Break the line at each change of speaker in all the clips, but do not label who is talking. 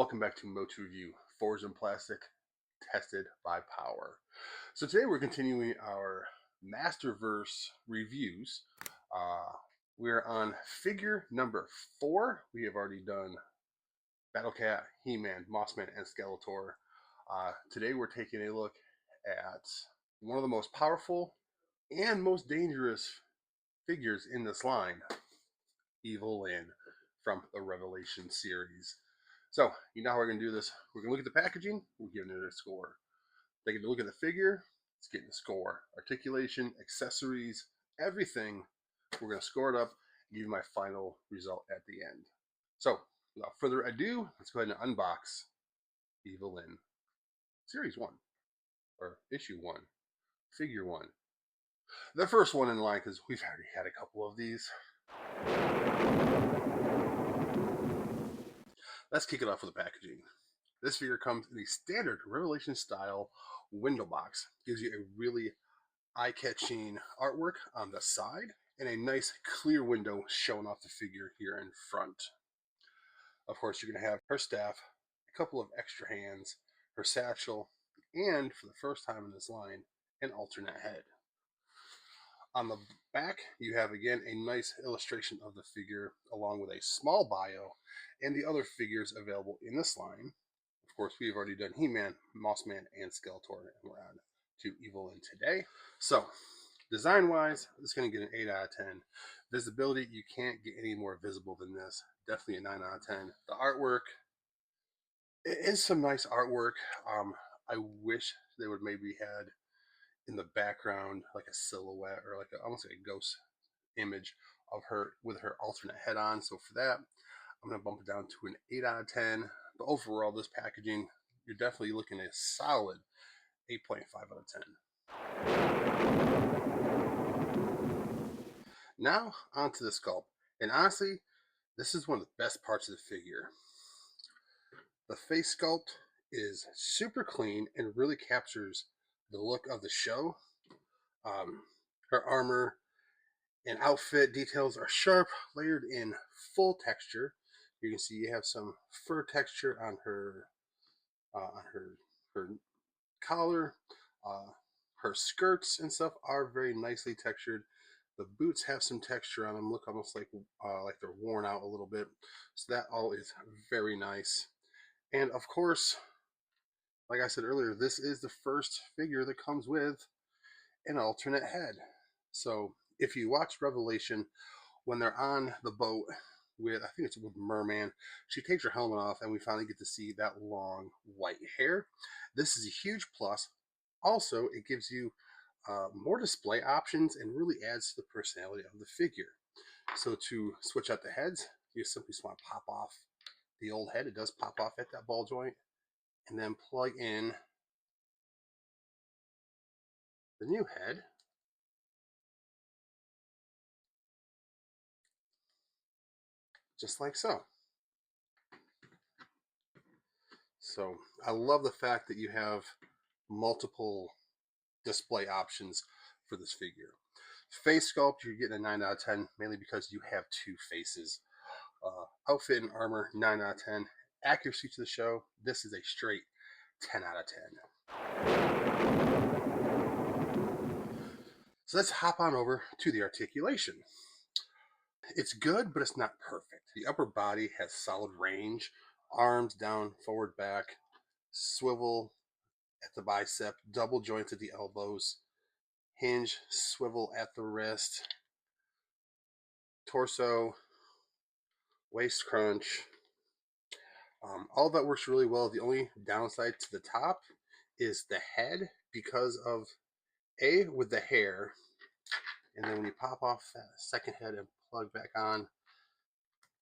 welcome back to MOTU Review, Forged in Plastic, Tested by Power. So today we're continuing our Masterverse reviews. We're on figure number 4. We have already done Battle Cat, He-Man, Mossman, and Skeletor. Today we're taking a look at one of the most powerful and most dangerous figures in this line, Evil-Lyn from the Revelation series. So, you know how we're going to do this. We're going to look at the packaging, we're giving it a score. Taking a look at the figure, it's getting a score. Articulation, accessories, everything, we're going to score it up and give you my final result at the end. So, without further ado, let's go ahead and unbox Evil-Lyn Series 1, or Issue 1, Figure 1. The first one in line, because we've already had a couple of these. Let's kick it off with the packaging. This figure comes in the standard Revelation style window box. Gives you a really eye-catching artwork on the side and a nice clear window showing off the figure here in front. Of course, you're going to have her staff, a couple of extra hands, her satchel, and for the first time in this line, an alternate head. On the back, you have again a nice illustration of the figure along with a small bio and the other figures available in this line. Of course, we've already done He-Man, Mossman, and Skeletor, and we're on to Evil-Lyn today. So, design-wise, it's going to get an 8 out of 10. Visibility, you can't get any more visible than this. Definitely a 9 out of 10. The artwork, it is some nice artwork. I wish they would maybe had in the background like a silhouette or like almost like a ghost image of her with her alternate head on. So for that, I'm going to bump it down to an 8 out of 10. But overall, this packaging, you're definitely looking at a solid 8.5 out of 10. Now, onto the sculpt. And honestly, this is one of the best parts of the figure. The face sculpt is super clean and really captures the look of the show. Her armor and outfit details are sharp, layered in full texture. You can see you have some fur texture on her her collar. Her skirts and stuff are very nicely textured. The boots have some texture on them, look almost like they're worn out a little bit. So that all is very nice. And of course, like I said earlier, this is the first figure that comes with an alternate head. So if you watch Revelation, when they're on the boat with, I think it's with Merman, she takes her helmet off and we finally get to see that long white hair. This is a huge plus. Also, it gives you more display options and really adds to the personality of the figure. So to switch out the heads, you simply just want to pop off the old head. It does pop off at that ball joint. And then plug in the new head. Just like so. So I love the fact that you have multiple display options for this figure. Face sculpt, you're getting a 9 out of 10, mainly because you have two faces. Outfit and armor, 9 out of 10. Accuracy to the show, this is a straight 10 out of 10. So let's hop on over to the articulation. It's good, but it's not perfect. The upper body has solid range, arms down, forward, back, swivel at the bicep, double joints at the elbows, hinge, swivel at the wrist, torso, waist crunch. All that works really well. The only downside to the top is the head because of with the hair, and then when you pop off that second head and plug back on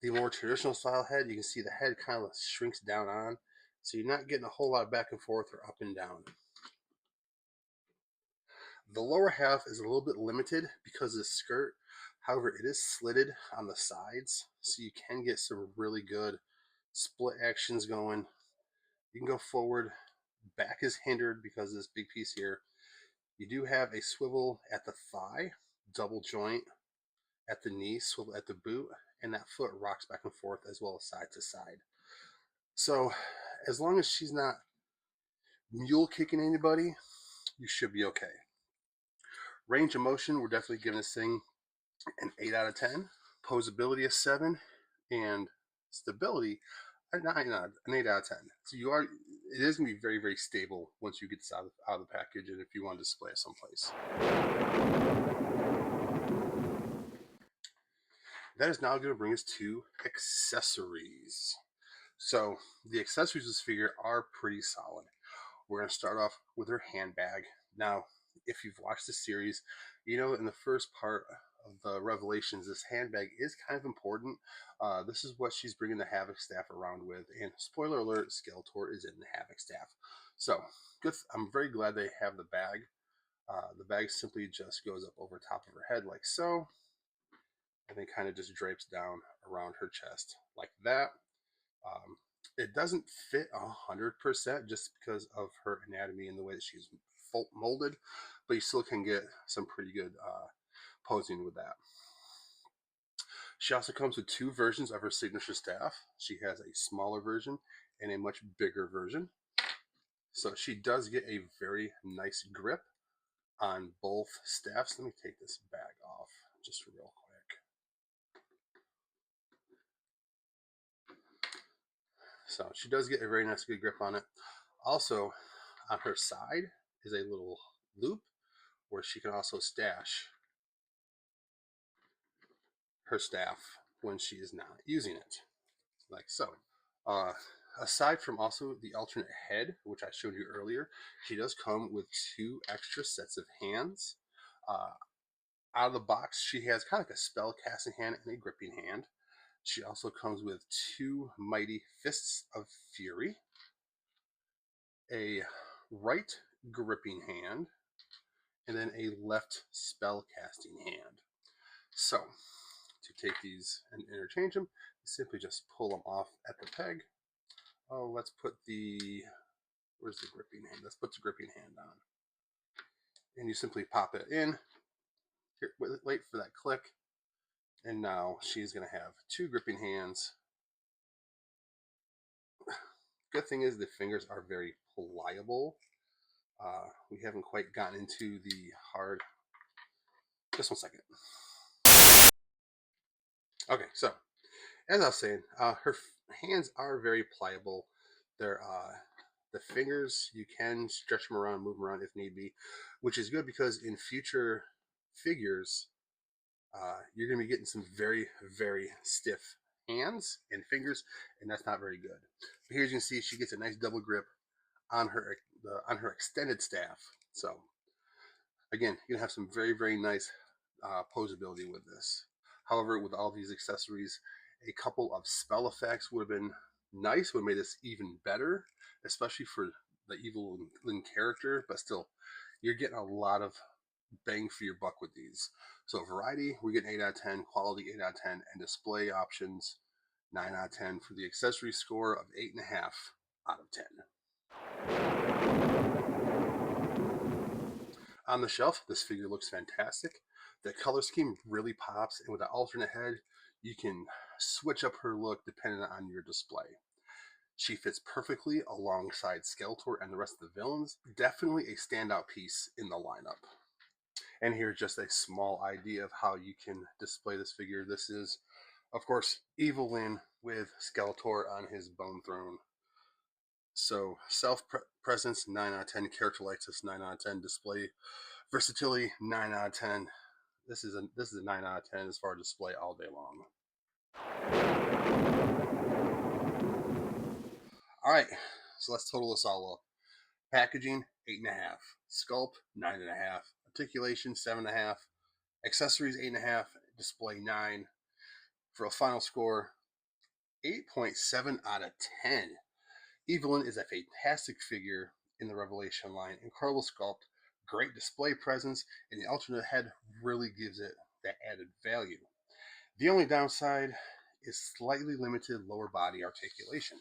the more traditional style head, you can see the head kind of shrinks down on, so you're not getting a whole lot back and forth or up and down. The lower half is a little bit limited because of the skirt. However, it is slitted on the sides, so you can get some really good split actions going. You can go forward. Back is hindered because of this big piece here. You do have a swivel at the thigh, double joint at the knee, swivel at the boot, and that foot rocks back and forth as well as side to side. So as long as she's not mule kicking anybody, you should be okay. Range of motion, we're definitely giving this thing an 8 out of 10. Posability, a 7. And stability, an 8 out of 10. So it is going to be very, very stable once you get this out of the package and if you want to display it someplace. That is now going to bring us to accessories. So the accessories of this figure are pretty solid. We're going to start off with her handbag. Now, if you've watched the series, you know in the first part of the Revelations, this handbag is kind of important. This is what she's bringing the Havoc staff around with, and spoiler alert, Skeletor is in the Havoc staff. So, good. I'm very glad they have the bag. The bag simply just goes up over top of her head like so, and then kind of just drapes down around her chest like that. Um, it doesn't fit 100% just because of her anatomy and the way that she's molded, but you still can get some pretty good posing with that. She also comes with 2 versions of her signature staff. She has a smaller version and a much bigger version. So she does get a very nice grip on both staffs. Let me take this bag off just real quick. So she does get a very nice good grip on it. Also, on her side is a little loop where she can also stash her staff when she is not using it, like so. Uh, Aside from also the alternate head, which I showed you earlier, she does come with 2 extra sets of hands. Uh, Out of the box, she has kind of like a spell casting hand and a gripping hand. She also comes with 2 mighty fists of fury, a right gripping hand, and then a left spell casting hand. So, to take these and interchange them, you simply just pull them off at the peg. Oh, let's put where's the gripping hand? Let's put the gripping hand on. And you simply pop it in. Here, wait for that click. And now she's going to have 2 gripping hands. Good thing is the fingers are very pliable. We haven't quite gotten into the hard. Just 1 second. Okay, so as I was saying, her hands are very pliable. They're the fingers, you can stretch them around, move them around if need be, which is good because in future figures, you're going to be getting some very, very stiff hands and fingers, and that's not very good. But here you can see she gets a nice double grip on her extended staff. So again, you're going to have some very, very nice posability with this. However, with all these accessories, a couple of spell effects would have been nice, would have made this even better, especially for the Evil-Lyn character, but still, you're getting a lot of bang for your buck with these. So variety, we get 8 out of 10, quality 8 out of 10, and display options 9 out of 10 for the accessory score of 8.5 out of 10. On the shelf, this figure looks fantastic. The color scheme really pops, and with the alternate head, you can switch up her look depending on your display. She fits perfectly alongside Skeletor and the rest of the villains. Definitely a standout piece in the lineup. And here's just a small idea of how you can display this figure. This is, of course, Evil-Lyn with Skeletor on his bone throne. So self-presence, 9 out of 10. Character likeness, 9 out of 10. Display versatility, 9 out of 10. This is a 9 out of 10 as far as display all day long. All right, so let's total this all up. Packaging, 8.5. Sculpt, 9.5. Articulation, 7.5. Accessories, 8.5. Display, 9. For a final score, 8.7 out of 10. Evil-Lyn is a fantastic figure in the Revelation line. Incredible sculpt, great display presence, and the alternate head really gives it that added value. The only downside is slightly limited lower body articulation.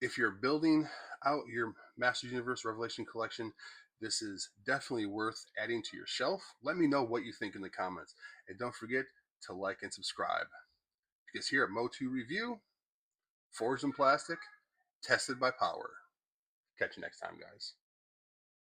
If you're building out your Masters Universe Revelation collection, this is definitely worth adding to your shelf. Let me know what you think in the comments. And don't forget to like and subscribe. Because here at MOTU Review, Forged in Plastic, tested by power. Catch you next time, guys.